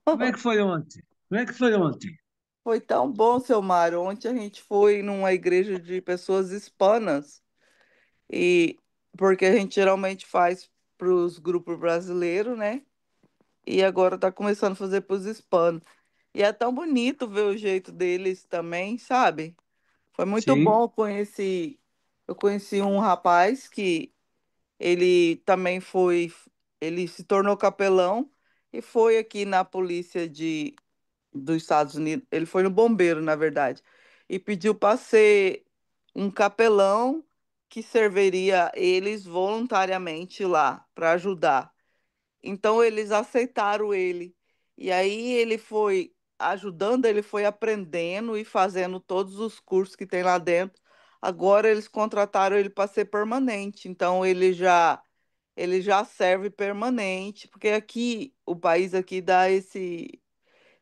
Como é que foi ontem? Como é que foi ontem? Foi tão bom, seu Mário. Ontem a gente foi numa igreja de pessoas hispanas e porque a gente geralmente faz para os grupos brasileiros, né? E agora tá começando a fazer para os hispanos. E é tão bonito ver o jeito deles também, sabe? Foi muito Sim, bom. Eu conheci um rapaz que Ele também ele se tornou capelão e foi aqui na polícia dos Estados Unidos. Ele foi no bombeiro, na verdade, e pediu para ser um capelão que serviria eles voluntariamente lá para ajudar. Então eles aceitaram ele. E aí ele foi ajudando, ele foi aprendendo e fazendo todos os cursos que tem lá dentro. Agora eles contrataram ele para ser permanente. Então ele já serve permanente, porque aqui o país aqui dá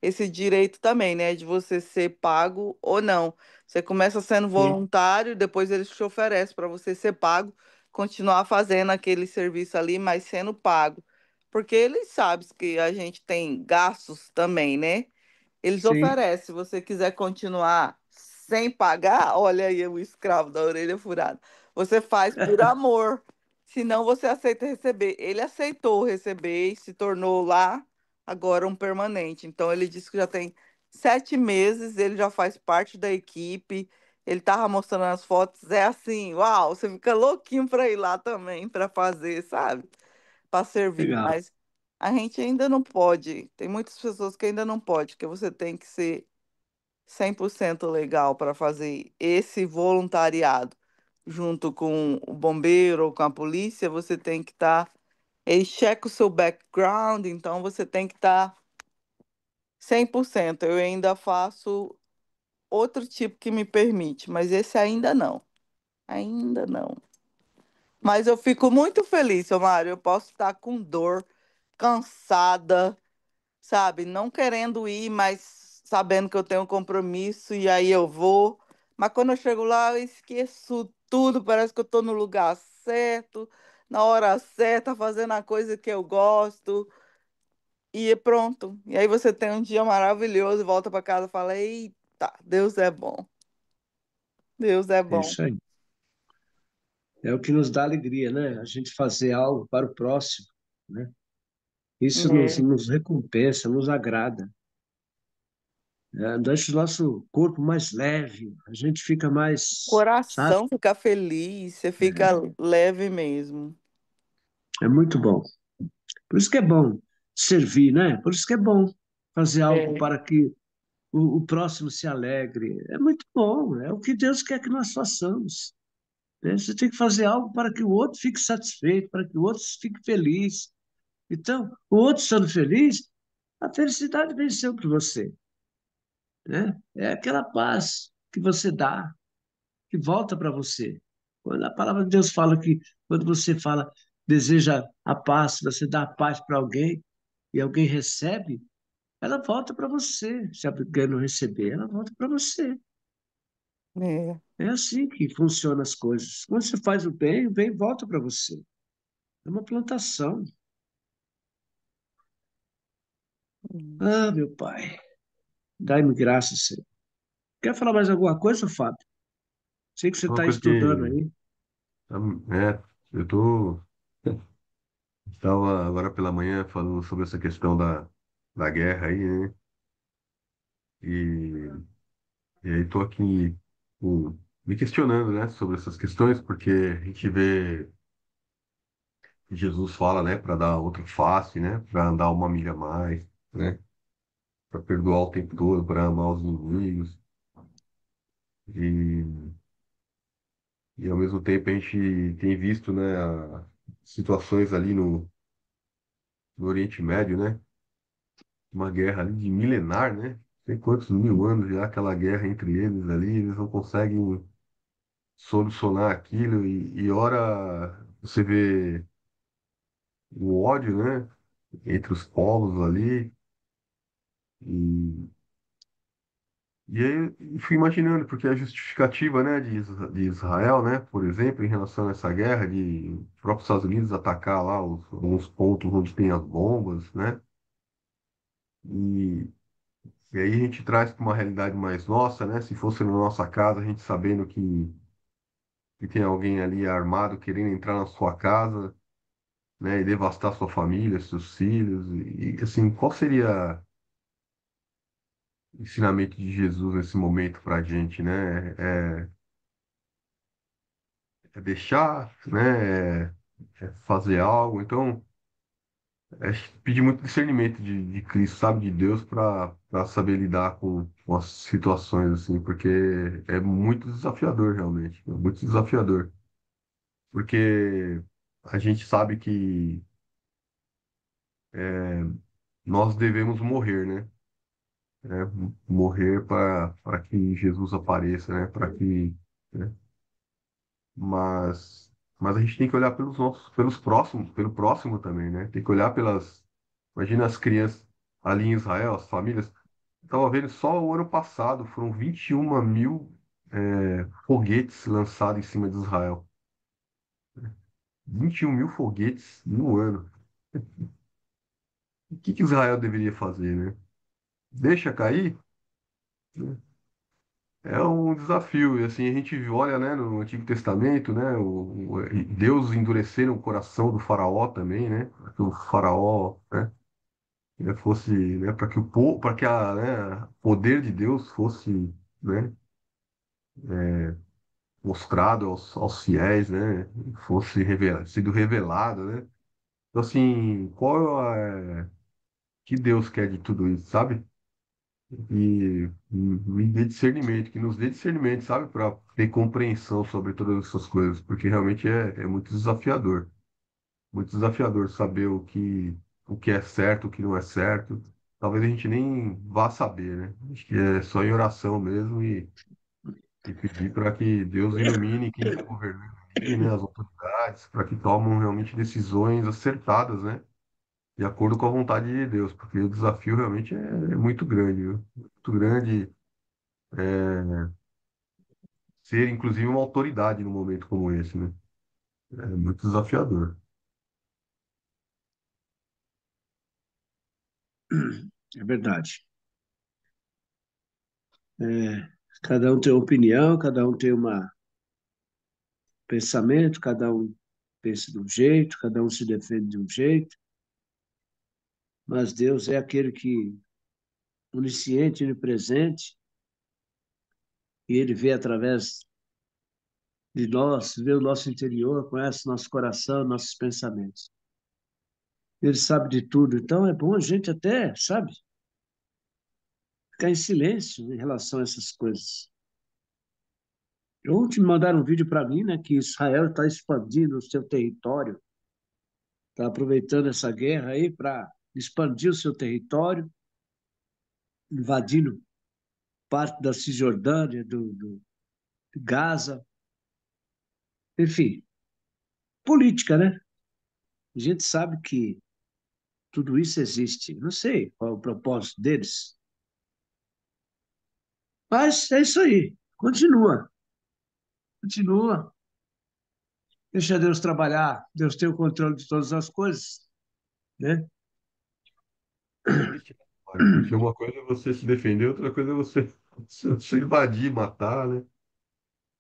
esse direito também, né, de você ser pago ou não. Você começa sendo Sim, voluntário, depois eles te oferecem para você ser pago, continuar fazendo aquele serviço ali, mas sendo pago. Porque eles sabem que a gente tem gastos também, né? Eles sim. oferecem, se você quiser continuar sem pagar, olha aí o escravo da orelha furada. Você faz por amor. Senão você aceita receber. Ele aceitou receber e se tornou lá agora um permanente. Então ele disse que já tem 7 meses, ele já faz parte da equipe. Ele estava mostrando as fotos, é assim, uau, você fica louquinho para ir lá também para fazer, sabe? Para servir. Legal. Mas a gente ainda não pode. Tem muitas pessoas que ainda não pode, que você tem que ser 100% legal para fazer esse voluntariado. Junto com o bombeiro ou com a polícia, você tem que estar. Eles checam o seu background, então você tem que estar 100%. Eu ainda faço outro tipo que me permite, mas esse ainda não. Ainda não. Mas eu fico muito feliz, seu Mário. Eu posso estar com dor, cansada, sabe? Não querendo ir, mas sabendo que eu tenho um compromisso e aí eu vou. Mas quando eu chego lá, eu esqueço tudo, parece que eu estou no lugar certo, na hora certa, fazendo a coisa que eu gosto e pronto. E aí você tem um dia maravilhoso, volta para casa e fala: Eita, Deus é bom, Deus é É bom. isso aí. É o que nos dá alegria, né? A gente fazer algo para o próximo, né? Isso É. nos recompensa, nos agrada, né? Deixa o nosso corpo mais leve, a gente fica mais, sabe? Coração fica feliz, você fica leve mesmo. É muito bom. Por isso que é bom servir, né? Por isso que é bom fazer algo É, para que o próximo se alegre. É muito bom, é o que Deus quer que nós façamos, né? Você tem que fazer algo para que o outro fique satisfeito, para que o outro fique feliz. Então, o outro estando feliz, a felicidade venceu por você, né? É aquela paz que você dá, que volta para você. Quando a palavra de Deus fala que quando você fala, deseja a paz, você dá a paz para alguém e alguém recebe, ela volta para você. Se alguém não receber, ela volta para você. é. É assim que funcionam as coisas. Quando você faz o bem volta para você. É uma plantação. Hum. Ah, meu Pai, dai-me graça, Senhor. Quer falar mais alguma coisa, Fábio? Sei que você Uma está coisa estudando que, aí. eu tô, estava agora pela manhã falando sobre essa questão da guerra aí, né? E, e aí tô aqui me questionando, né, sobre essas questões, porque a gente vê que Jesus fala, né, para dar outra face, né, para andar uma milha a mais, né, para perdoar o tempo todo, para amar os inimigos. E, e ao mesmo tempo a gente tem visto, né, situações ali no Oriente Médio, né, uma guerra ali de milenar, né, tem quantos mil anos já aquela guerra entre eles ali, eles não conseguem solucionar aquilo e ora você vê o ódio, né, entre os povos ali e aí eu fui imaginando, porque a justificativa, né, de Israel, né, por exemplo, em relação a essa guerra, de os próprios Estados Unidos atacar lá alguns pontos onde tem as bombas, né, e, e aí a gente traz para uma realidade mais nossa, né, se fosse na nossa casa, a gente sabendo que tem alguém ali armado querendo entrar na sua casa, né, e devastar sua família, seus filhos, assim, qual seria o ensinamento de Jesus nesse momento para a gente, né? É deixar, né? fazer algo. Então, é pedir muito discernimento de Cristo, sabe, de Deus, para saber lidar com as situações, assim, porque é muito desafiador, realmente. É muito desafiador. Porque a gente sabe que nós devemos morrer, né? Morrer para que Jesus apareça, né? Para que, né? Mas, mas a gente tem que olhar pelos nossos, pelos próximos, pelo próximo também, né? Tem que olhar pelas. Imagina as crianças ali em Israel, as famílias. Estava vendo só o ano passado, foram 21 mil foguetes lançados em cima de Israel. 21 mil foguetes em um ano. O que que Israel deveria fazer, né? Deixa cair? É um desafio, e assim, a gente olha, né, no Antigo Testamento, né, Deus endureceram o coração do faraó também, né, para que o faraó, né, fosse, né, para que o povo, para que o poder de Deus fosse, né, mostrado aos fiéis, né, fosse revelado, sido revelado, né. Então, assim, que Deus quer de tudo isso, sabe? E me dê discernimento, que nos dê discernimento, sabe, para ter compreensão sobre todas essas coisas, porque realmente é muito desafiador saber o que é certo, o que não é certo. Talvez a gente nem vá saber, né? Acho que é só em oração mesmo e pedir para que Deus ilumine quem está governando aí, né, as autoridades, para que tomem realmente decisões acertadas, né? De acordo com a vontade de Deus, porque o desafio realmente é muito grande, viu? Muito grande ser, inclusive, uma autoridade num momento como esse, né? É muito desafiador. É verdade. É, cada um tem uma opinião, cada um tem um pensamento, cada um pensa de um jeito, cada um se defende de um jeito, mas Deus é aquele que onisciente, onipresente, e Ele vê através de nós, vê o nosso interior, conhece nosso coração, nossos pensamentos. Ele sabe de tudo, então é bom a gente até, sabe, ficar em silêncio em relação a essas coisas. Ontem me mandaram um vídeo para mim, né, que Israel está expandindo o seu território, está aproveitando essa guerra aí para expandir o seu território, invadindo parte da Cisjordânia, do Gaza, enfim, política, né? A gente sabe que tudo isso existe. Não sei qual é o propósito deles, mas é isso aí. Continua, continua. Deixa Deus trabalhar. Deus tem o controle de todas as coisas, né? Triste, né? Olha, porque uma coisa é você se defender, outra coisa é você invadir, matar, né?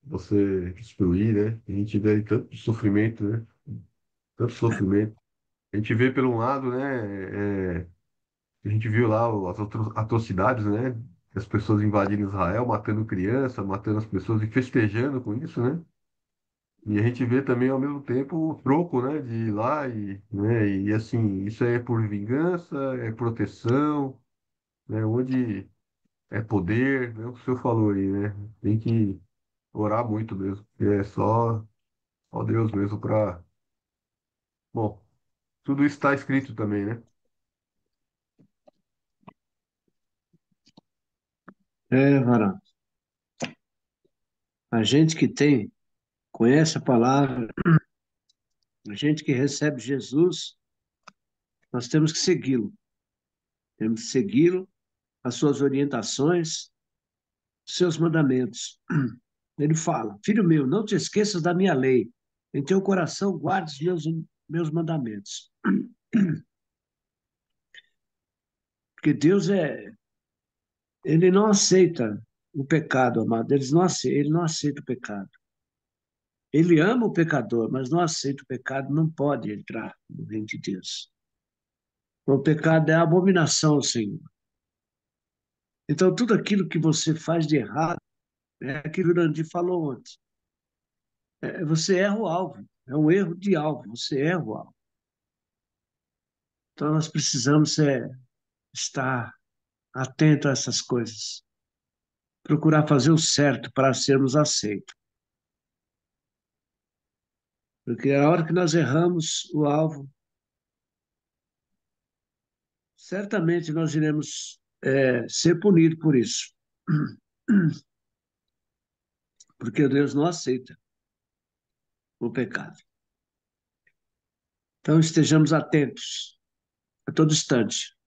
Você destruir, né? A gente vê aí tanto sofrimento, né? Tanto sofrimento. A gente vê, por um lado, né? A gente viu lá as atrocidades, né? As pessoas invadindo Israel, matando criança, matando as pessoas e festejando com isso, né? E a gente vê também ao mesmo tempo o troco, né, de ir lá né, e assim, isso é por vingança, é proteção, né, onde é poder, né, o que o senhor falou aí, né? Tem que orar muito mesmo, porque é só Deus mesmo para. Bom, tudo isso está escrito também, né? É, Varão. A gente que tem, conhece a palavra, a gente que recebe Jesus, nós temos que segui-lo. Temos que segui-lo, as suas orientações, seus mandamentos. Ele fala: Filho meu, não te esqueças da minha lei. Em teu coração guarde os meus mandamentos. Porque Deus ele não aceita o pecado, amado. Ele não aceita o pecado. Ele ama o pecador, mas não aceita o pecado, não pode entrar no reino de Deus. O pecado é a abominação ao Senhor. Então, tudo aquilo que você faz de errado, é aquilo que o Randy falou ontem. Você erra o alvo. É um erro de alvo, você erra o alvo. Então nós precisamos estar atento a essas coisas, procurar fazer o certo para sermos aceitos. Porque a hora que nós erramos o alvo, certamente nós iremos ser punidos por isso. Porque Deus não aceita o pecado. Então estejamos atentos a todo instante,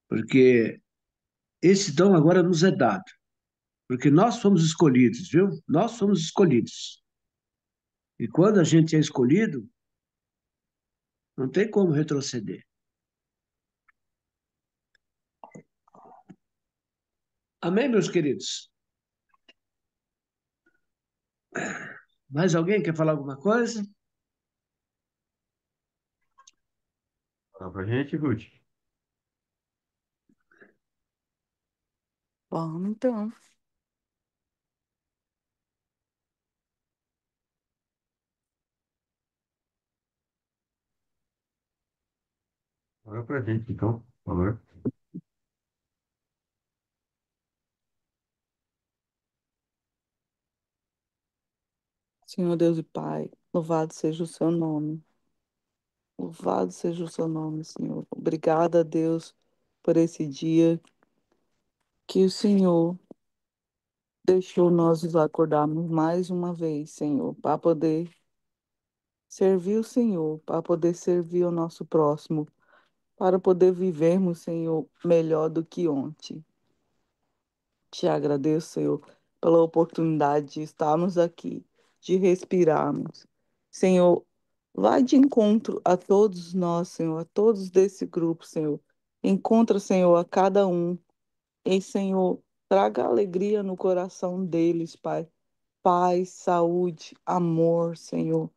porque esse dom agora nos é dado, porque nós fomos escolhidos, viu? Nós fomos escolhidos. E quando a gente é escolhido, não tem como retroceder. Amém, meus queridos? Mais alguém quer falar alguma coisa? Fala pra gente, Ruth. Vamos então. Fala pra gente, então, por favor. Senhor Deus e Pai, louvado seja o seu nome. Louvado seja o seu nome, Senhor. Obrigada, Deus, por esse dia que o Senhor deixou nós nos acordarmos mais uma vez, Senhor, para poder servir o Senhor, para poder servir o nosso próximo, para poder vivermos, Senhor, melhor do que ontem. Te agradeço, Senhor, pela oportunidade de estarmos aqui, de respirarmos. Senhor, vai de encontro a todos nós, Senhor, a todos desse grupo, Senhor. Encontra, Senhor, a cada um. E, Senhor, traga alegria no coração deles, Pai. Paz, saúde, amor, Senhor.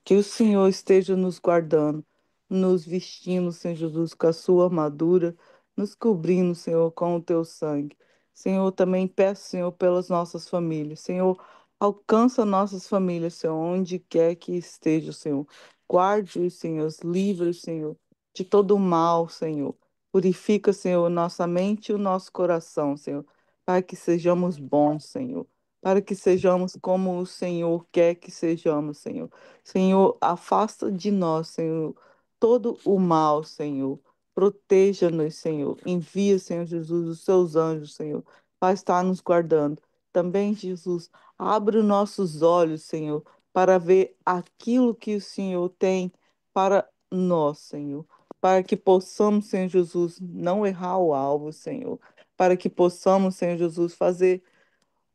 Que o Senhor esteja nos guardando, nos vestindo, Senhor Jesus, com a sua armadura, nos cobrindo, Senhor, com o teu sangue. Senhor, também peço, Senhor, pelas nossas famílias. Senhor, alcança nossas famílias, Senhor, onde quer que esteja, Senhor. Guarde-os, Senhor, livre-os, Senhor, de todo o mal, Senhor. Purifica, Senhor, nossa mente e o nosso coração, Senhor, para que sejamos bons, Senhor, para que sejamos como o Senhor quer que sejamos, Senhor. Senhor, afasta de nós, Senhor, todo o mal, Senhor. Proteja-nos, Senhor. Envia, Senhor Jesus, os seus anjos, Senhor, para estar nos guardando. Também, Jesus, abre os nossos olhos, Senhor, para ver aquilo que o Senhor tem para nós, Senhor. Para que possamos, Senhor Jesus, não errar o alvo, Senhor. Para que possamos, Senhor Jesus, fazer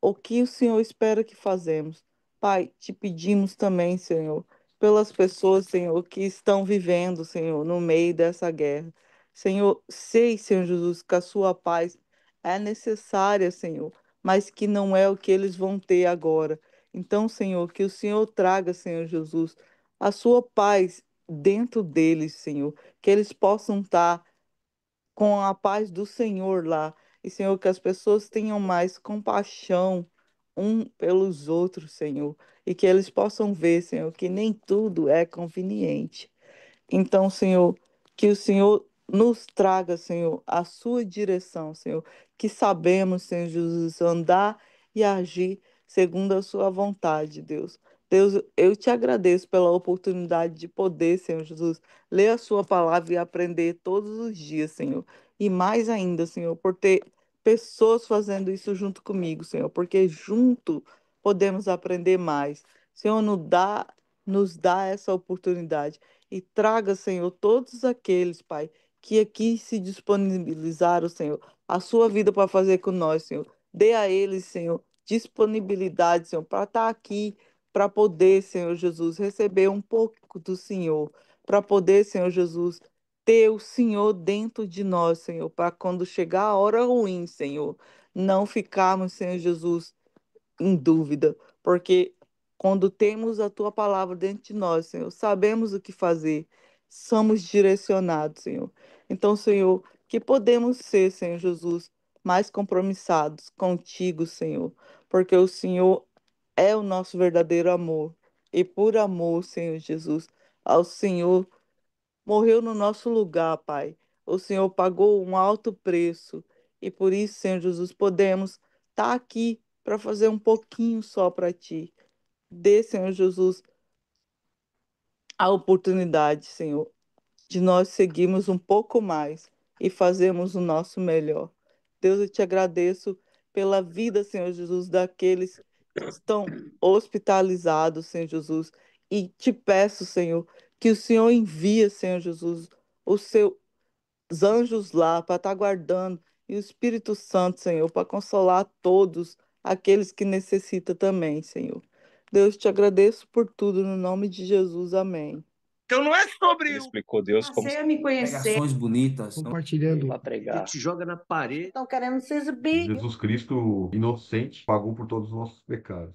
o que o Senhor espera que fazemos. Pai, te pedimos também, Senhor, pelas pessoas, Senhor, que estão vivendo, Senhor, no meio dessa guerra. Senhor, sei, Senhor Jesus, que a sua paz é necessária, Senhor, mas que não é o que eles vão ter agora. Então, Senhor, que o Senhor traga, Senhor Jesus, a sua paz dentro deles, Senhor, que eles possam estar com a paz do Senhor lá. E, Senhor, que as pessoas tenham mais compaixão um pelos outros, Senhor. E que eles possam ver, Senhor, que nem tudo é conveniente. Então, Senhor, que o Senhor nos traga, Senhor, a sua direção, Senhor, que sabemos, Senhor Jesus, andar e agir segundo a sua vontade, Deus. Deus, eu te agradeço pela oportunidade de poder, Senhor Jesus, ler a sua palavra e aprender todos os dias, Senhor. E mais ainda, Senhor, por ter pessoas fazendo isso junto comigo, Senhor, porque junto podemos aprender mais. Senhor, nos dá essa oportunidade. E traga, Senhor, todos aqueles, Pai, que aqui se disponibilizaram, Senhor, a sua vida para fazer com nós, Senhor. Dê a eles, Senhor, disponibilidade, Senhor, para estar aqui, para poder, Senhor Jesus, receber um pouco do Senhor, para poder, Senhor Jesus, ter o Senhor dentro de nós, Senhor, para quando chegar a hora ruim, Senhor, não ficarmos, Senhor Jesus, em dúvida, porque quando temos a tua palavra dentro de nós, Senhor, sabemos o que fazer, somos direcionados, Senhor. Então, Senhor, que podemos ser, Senhor Jesus, mais compromissados contigo, Senhor, porque o Senhor é o nosso verdadeiro amor. E por amor, Senhor Jesus, ao Senhor morreu no nosso lugar, Pai. O Senhor pagou um alto preço. E por isso, Senhor Jesus, podemos estar aqui para fazer um pouquinho só para Ti. Dê, Senhor Jesus, a oportunidade, Senhor, de nós seguirmos um pouco mais e fazermos o nosso melhor. Deus, eu te agradeço pela vida, Senhor Jesus, daqueles que estão hospitalizados, Senhor Jesus, e te peço, Senhor, que o Senhor envie, Senhor Jesus, os seus anjos lá para estar guardando e o Espírito Santo, Senhor, para consolar todos aqueles que necessitam também, Senhor. Deus, te agradeço por tudo, no nome de Jesus. Amém. Então não é sobre Ele o explicou Deus como Passei a me conhecer. Pregações bonitas. Compartilhando. para A pregar. gente joga na parede. Estão querendo ser bem. Jesus Cristo, inocente, pagou por todos os nossos pecados.